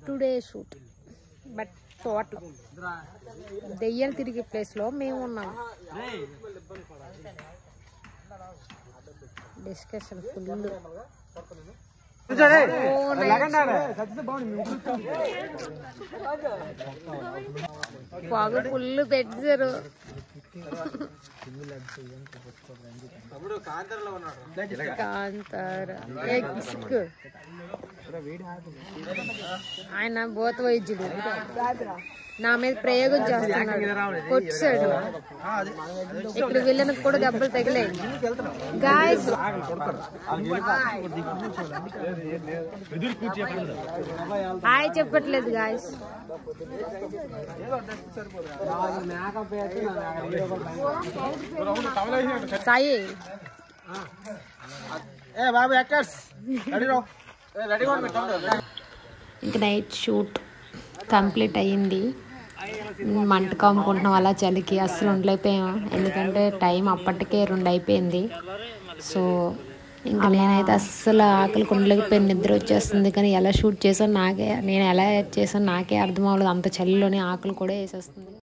Today shoot but తోటలో దెయ్యాలు తిరిగే ప్లేస్లో మేము ఉన్నాము. Discussion full. పొగ ఫుల్ పెట్టారు. కాంతార ఆయన భూత వైద్యుడు నా మీద ప్రయోగం చేస్తున్నాడు. కొట్టాడు. ఇక్కడ విలన్కి కూడా దెబ్బలు తగిలాయి. గాయ్స్ హాయ్ చెప్పట్లేదు గాయ్స్. సాయి ఇంక నైట్ షూట్ కంప్లీట్ అయ్యింది. మంట కమ్ముకుంటున్నాం అలా చలికి అస్సలు ఉండలేకపోయాం. ఎందుకంటే టైం అప్పటికే 2 అయిపోయింది. సో ఇంకా నేనైతే అస్సలు ఆకలి ఉండలేకపోయాను. నిద్ర వచ్చేస్తుంది. కానీ ఎలా షూట్ చేసాను నేను ఎలా చేసాను నాకే అర్థం అవ్వలేదు. అంత చలిలోనే ఆకలి కూడా వేసేస్తుంది.